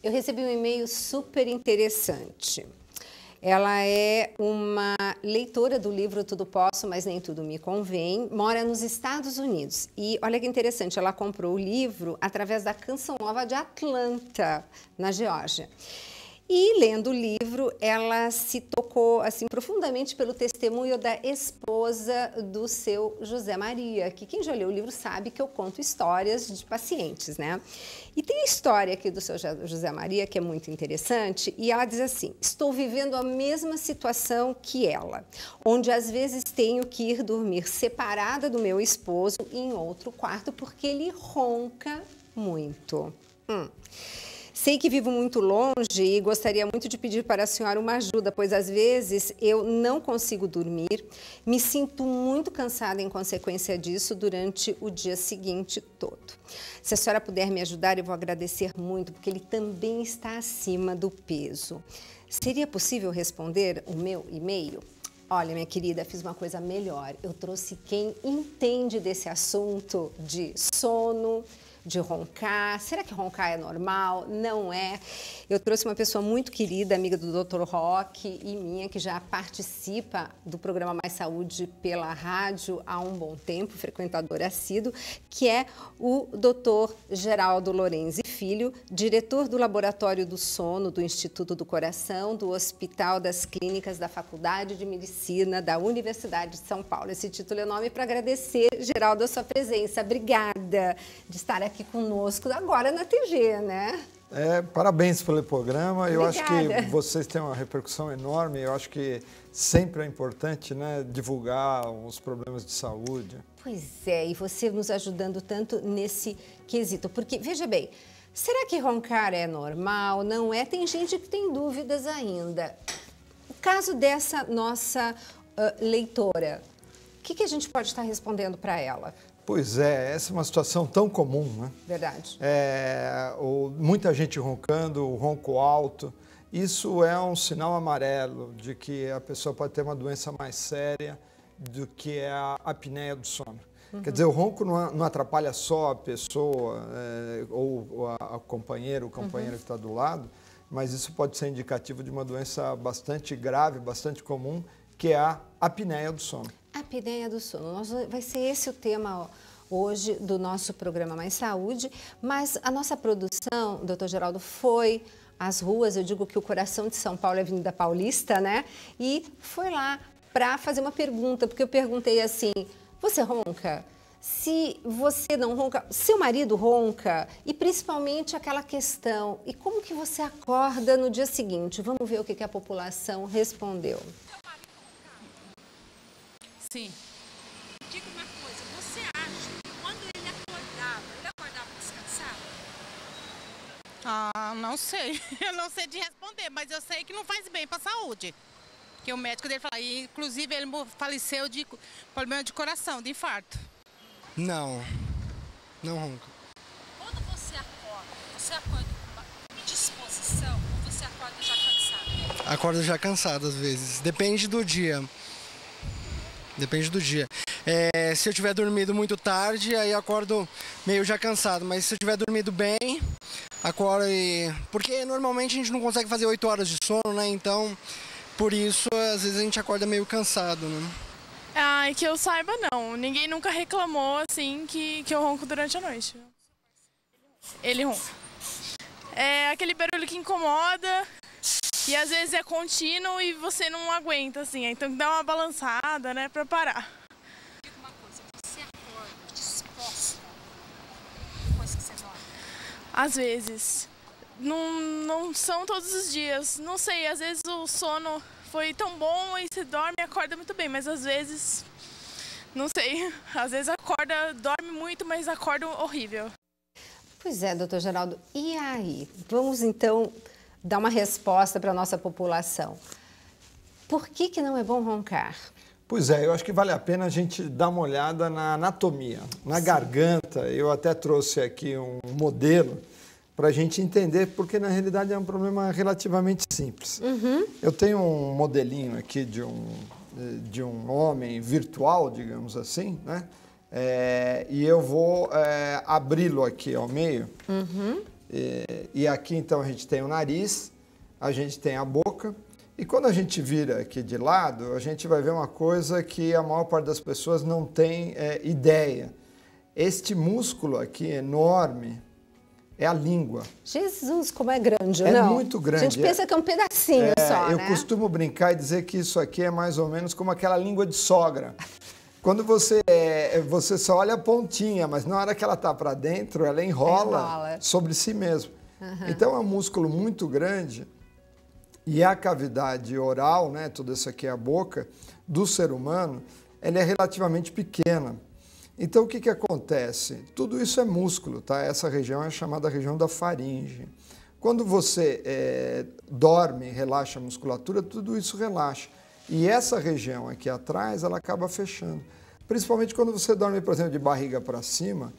Eu recebi um e-mail super interessante. Ela é uma leitora do livro Tudo Posso, mas Nem Tudo Me Convém, mora nos Estados Unidos. E olha que interessante, ela comprou o livro através da Canção Nova de Atlanta, na Geórgia. E, lendo o livro, ela se tocou assim, profundamente pelo testemunho da esposa do seu José Maria, que quem já leu o livro sabe que eu conto histórias de pacientes, né? E tem a história aqui do seu José Maria, que é muito interessante, e ela diz assim: estou vivendo a mesma situação que ela, onde às vezes tenho que ir dormir separada do meu esposo em outro quarto, porque ele ronca muito. Sei que vivo muito longe e gostaria muito de pedir para a senhora uma ajuda, pois às vezes eu não consigo dormir, me sinto muito cansada em consequência disso durante o dia seguinte todo. Se a senhora puder me ajudar, eu vou agradecer muito, porque ele também está acima do peso. Seria possível responder o meu e-mail? Olha, minha querida, fiz uma coisa melhor. Eu trouxe quem entende desse assunto de sono, de roncar. Será que roncar é normal? Não é. Eu trouxe uma pessoa muito querida, amiga do Dr. Roque e minha, que já participa do programa Mais Saúde pela rádio há um bom tempo, frequentador assíduo, que é o Dr. Geraldo Lorenzi Filho, diretor do Laboratório do Sono do Instituto do Coração, do Hospital das Clínicas da Faculdade de Medicina da Universidade de São Paulo. Esse título é nome para agradecer, Geraldo, a sua presença. Obrigada de estar aqui conosco agora na TG, né? Parabéns pelo programa. Obrigada. Eu acho que vocês têm uma repercussão enorme. Eu acho que sempre é importante, né, divulgar os problemas de saúde. Pois é, e você nos ajudando tanto nesse quesito. Porque, veja bem, será que roncar é normal? Não é? Tem gente que tem dúvidas ainda. O caso dessa nossa leitora, o que a gente pode estar respondendo para ela? Pois é, essa é uma situação tão comum, né? Verdade. Muita gente roncando, o ronco alto. Isso é um sinal amarelo de que a pessoa pode ter uma doença mais séria do que é a apneia do sono. Quer dizer, o ronco não atrapalha só a pessoa ou a companheira, o companheiro que está do lado, mas isso pode ser indicativo de uma doença bastante grave, bastante comum, que é a apneia do sono. A apneia do sono. Vai ser esse o tema hoje do nosso programa Mais Saúde, mas a nossa produção, doutor Geraldo, foi às ruas, eu digo que o coração de São Paulo é a Avenida Paulista, né? E foi lá para fazer uma pergunta, porque eu perguntei assim: você ronca? Se você não ronca, seu marido ronca? E principalmente aquela questão, e como que você acorda no dia seguinte? Vamos ver o que a população respondeu. Sim. Diga uma coisa, você acha que quando ele acordava descansado? Ah, não sei. Eu não sei de responder, mas eu sei que não faz bem para a saúde. Que o médico dele fala, e, inclusive ele faleceu de problema de coração, de infarto. Não ronco. Quando você acorda com disposição ou você acorda já cansado? Acordo já cansado às vezes. Depende do dia. Se eu tiver dormido muito tarde, aí acordo meio já cansado. Mas se eu tiver dormido bem, acordo e... Porque normalmente a gente não consegue fazer 8 horas de sono, né? Então, por isso, às vezes a gente acorda meio cansado, né? Ah, que eu saiba, não. Ninguém nunca reclamou, assim, que eu ronco durante a noite. Ele ronca. É aquele barulho que incomoda e às vezes é contínuo e você não aguenta, assim. Então tem que dar uma balançada, né, pra parar. Diga uma coisa, você acorda disposta depois que você dorme? Às vezes. Não são todos os dias. Não sei, às vezes o sono foi tão bom e você dorme e acorda muito bem, mas às vezes, não sei, às vezes acorda, dorme muito, mas acorda horrível. Pois é, doutor Geraldo, e aí? Vamos então dar uma resposta para a nossa população. Por que não é bom roncar? Pois é, eu acho que vale a pena a gente dar uma olhada na anatomia, na garganta. Eu até trouxe aqui um modelo para a gente entender, porque na realidade é um problema relativamente simples. Eu tenho um modelinho aqui de um homem virtual, digamos assim, né? E eu vou abri-lo aqui ao meio E aqui, então, a gente tem o nariz, a gente tem a boca. E quando a gente vira aqui de lado, a gente vai ver uma coisa que a maior parte das pessoas não tem ideia. Este músculo aqui enorme é a língua. Jesus, como é grande, não? É muito grande. A gente pensa que é um pedacinho só, eu né? costumo brincar e dizer que isso aqui é mais ou menos como aquela língua de sogra. Quando você só olha a pontinha, mas na hora que ela está para dentro, ela enrola sobre si mesma. Então é um músculo muito grande e a cavidade oral, né, tudo isso aqui é a boca, do ser humano, ela é relativamente pequena. Então, o que acontece? Tudo isso é músculo, tá? Essa região é chamada região da faringe. Quando você dorme, relaxa a musculatura, tudo isso relaxa. E essa região aqui atrás, ela acaba fechando. Principalmente quando você dorme, por exemplo, de barriga para cima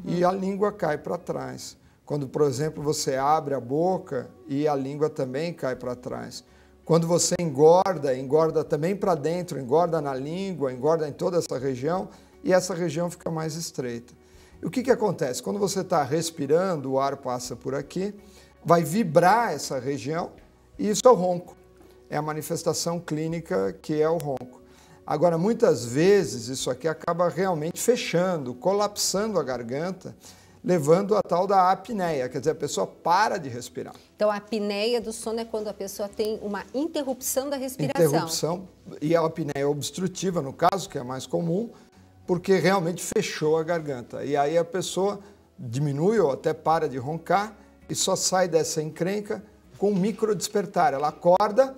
e a língua cai para trás. Quando, por exemplo, você abre a boca e a língua também cai para trás. Quando você engorda também para dentro, engorda na língua, engorda em toda essa região, e essa região fica mais estreita. E o que acontece? Quando você está respirando, o ar passa por aqui, vai vibrar essa região e isso é o ronco. É a manifestação clínica que é o ronco. Agora, muitas vezes, isso aqui acaba realmente fechando, colapsando a garganta, levando a tal da apneia, quer dizer, a pessoa para de respirar. Então, a apneia do sono é quando a pessoa tem uma interrupção da respiração. Interrupção, e a apneia obstrutiva, no caso, que é mais comum, porque realmente fechou a garganta. E aí a pessoa diminui ou até para de roncar e só sai dessa encrenca com um micro despertar. Ela acorda,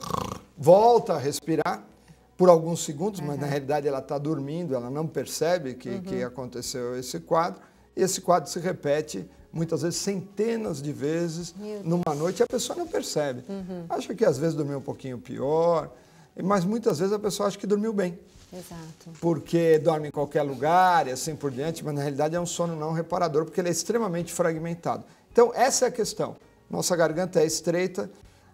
volta a respirar por alguns segundos, mas na realidade ela está dormindo, ela não percebe que aconteceu esse quadro. E esse quadro se repete muitas vezes centenas de vezes numa noite e a pessoa não percebe. Acha que às vezes dormiu um pouquinho pior, mas muitas vezes a pessoa acha que dormiu bem. Exato. Porque dorme em qualquer lugar e assim por diante, mas na realidade é um sono não reparador, porque ele é extremamente fragmentado. Então, essa é a questão. Nossa garganta é estreita,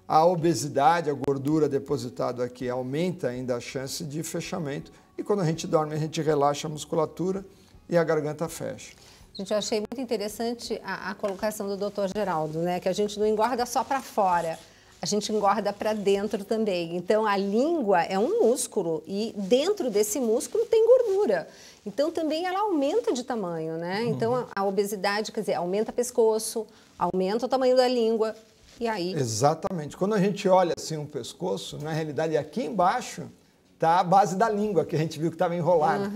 a obesidade, a gordura depositada aqui aumenta ainda a chance de fechamento. E quando a gente dorme, a gente relaxa a musculatura e a garganta fecha. Gente, eu achei muito interessante a colocação do Dr. Geraldo, né? Que a gente não engorda só para fora. A gente engorda para dentro também. Então, a língua é um músculo e dentro desse músculo tem gordura. Então, também ela aumenta de tamanho, né? Então, a obesidade, quer dizer, aumenta o pescoço, aumenta o tamanho da língua e aí... Exatamente. Quando a gente olha assim o pescoço, na realidade, aqui embaixo está a base da língua, que a gente viu que estava enrolada.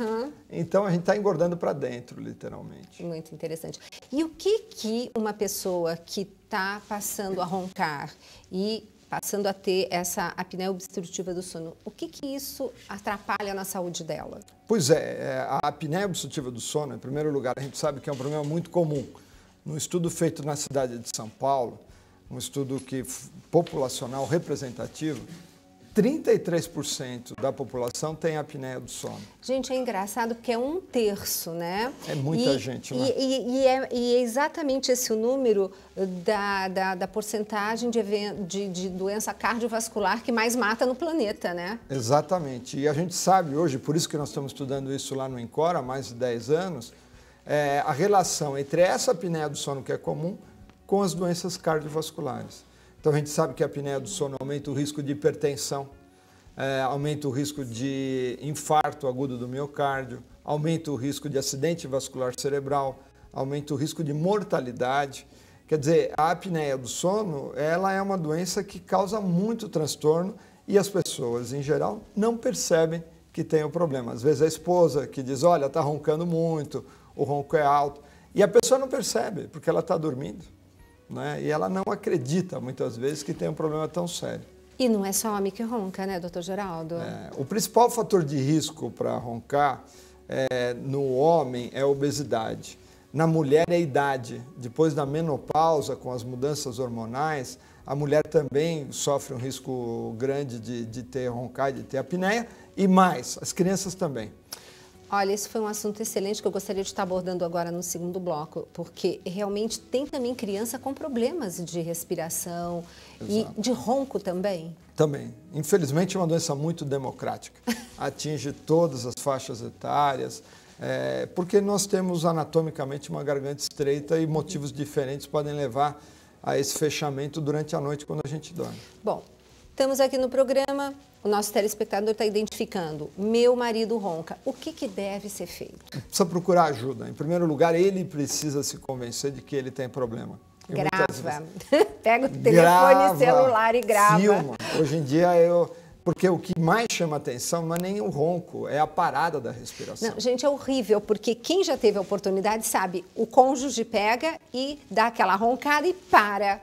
Então, a gente está engordando para dentro, literalmente. Muito interessante. E o que uma pessoa que está passando a roncar e passando a ter essa apneia obstrutiva do sono, o que isso atrapalha na saúde dela? Pois é, a apneia obstrutiva do sono, em primeiro lugar, a gente sabe que é um problema muito comum. Num estudo feito na cidade de São Paulo, um estudo populacional representativo, 33% da população tem apneia do sono. Gente, é engraçado porque é 1/3, né? É muita gente, né? E é exatamente esse o número da porcentagem de doença cardiovascular que mais mata no planeta, né? Exatamente. E a gente sabe hoje, por isso que nós estamos estudando isso lá no INCOR há mais de 10 anos, a relação entre essa apneia do sono que é comum com as doenças cardiovasculares. Então, a gente sabe que a apneia do sono aumenta o risco de hipertensão, aumenta o risco de infarto agudo do miocárdio, aumenta o risco de acidente vascular cerebral, aumenta o risco de mortalidade. Quer dizer, a apneia do sono, ela é uma doença que causa muito transtorno e as pessoas, em geral, não percebem que tem o problema. Às vezes a esposa que diz, olha, está roncando muito, o ronco é alto, e a pessoa não percebe, porque ela está dormindo. Né? E ela não acredita, muitas vezes, que tem um problema tão sério. E não é só homem que ronca, né, doutor Geraldo? O principal fator de risco para roncar no homem é a obesidade. Na mulher é a idade. Depois da menopausa, com as mudanças hormonais, a mulher também sofre um risco grande de ter roncar, de ter apneia. E mais, as crianças também. Olha, esse foi um assunto excelente que eu gostaria de estar abordando agora no segundo bloco, porque realmente tem também criança com problemas de respiração. Exato. E de ronco também. Também. Infelizmente é uma doença muito democrática. Atinge todas as faixas etárias. Porque nós temos anatomicamente uma garganta estreita e motivos diferentes podem levar a esse fechamento durante a noite quando a gente dorme. Bom, estamos aqui no programa, o nosso telespectador está identificando, meu marido ronca, o que deve ser feito? Precisa procurar ajuda. Em primeiro lugar, ele precisa se convencer de que ele tem problema. Grava, pega o telefone celular e grava. Filma. Hoje em dia porque o que mais chama atenção não é nem o ronco, é a parada da respiração. Não, gente, é horrível, porque quem já teve a oportunidade sabe, o cônjuge pega e dá aquela roncada e para.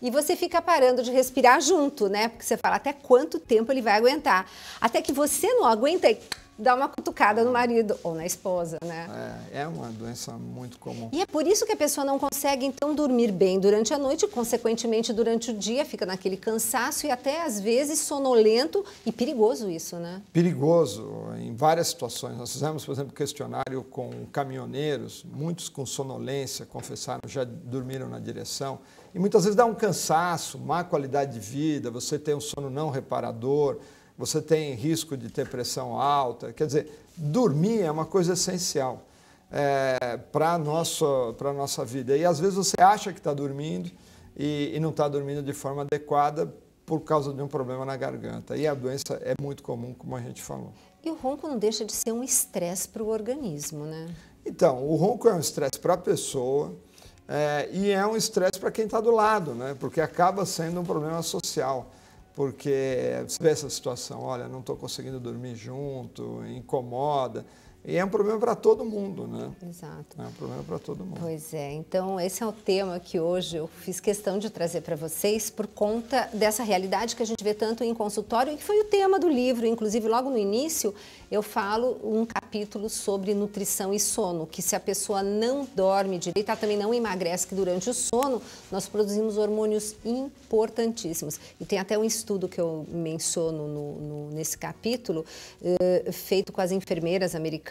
E você fica parando de respirar junto, né? Porque você fala até quanto tempo ele vai aguentar. Até que você não aguenta e dá uma cutucada no marido ou na esposa, né? É uma doença muito comum. E é por isso que a pessoa não consegue, então, dormir bem durante a noite, consequentemente, durante o dia, fica naquele cansaço e até, às vezes, sonolento e perigoso isso, né? Perigoso em várias situações. Nós fizemos, por exemplo, questionário com caminhoneiros, muitos com sonolência, confessaram, já dormiram na direção. E muitas vezes dá um cansaço, má qualidade de vida, você tem um sono não reparador, você tem risco de ter pressão alta. Quer dizer, dormir é uma coisa essencial para a nossa vida. E às vezes você acha que está dormindo e não está dormindo de forma adequada por causa de um problema na garganta. E a doença é muito comum, como a gente falou. E o ronco não deixa de ser um estresse para o organismo, né? Então, o ronco é um estresse para a pessoa e é um estresse para quem está do lado, né? Porque acaba sendo um problema social. Porque você vê essa situação, olha, não estou conseguindo dormir junto, incomoda. E é um problema para todo mundo, né? Exato. É um problema para todo mundo. Pois é, então esse é o tema que hoje eu fiz questão de trazer para vocês por conta dessa realidade que a gente vê tanto em consultório e que foi o tema do livro. Inclusive, logo no início, eu falo um capítulo sobre nutrição e sono, que se a pessoa não dorme direito, ela também não emagrece, que durante o sono nós produzimos hormônios importantíssimos. E tem até um estudo que eu menciono nesse capítulo, feito com as enfermeiras americanas,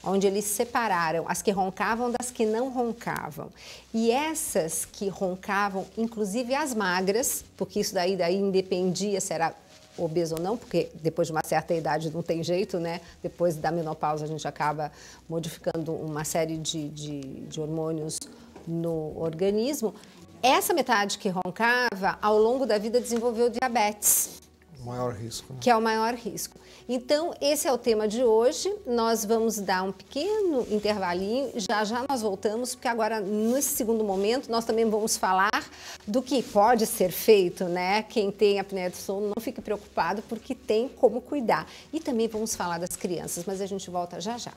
onde eles separaram as que roncavam das que não roncavam. E essas que roncavam, inclusive as magras, porque isso daí independia se era obeso ou não, porque depois de uma certa idade não tem jeito, né? Depois da menopausa a gente acaba modificando uma série de hormônios no organismo. Essa metade que roncava, ao longo da vida desenvolveu diabetes. O maior risco, né? Que é o maior risco. Então, esse é o tema de hoje. Nós vamos dar um pequeno intervalinho. Já nós voltamos, porque agora, nesse segundo momento, nós também vamos falar do que pode ser feito, né? Quem tem apneia do sono, não fique preocupado, porque tem como cuidar. E também vamos falar das crianças, mas a gente volta já já.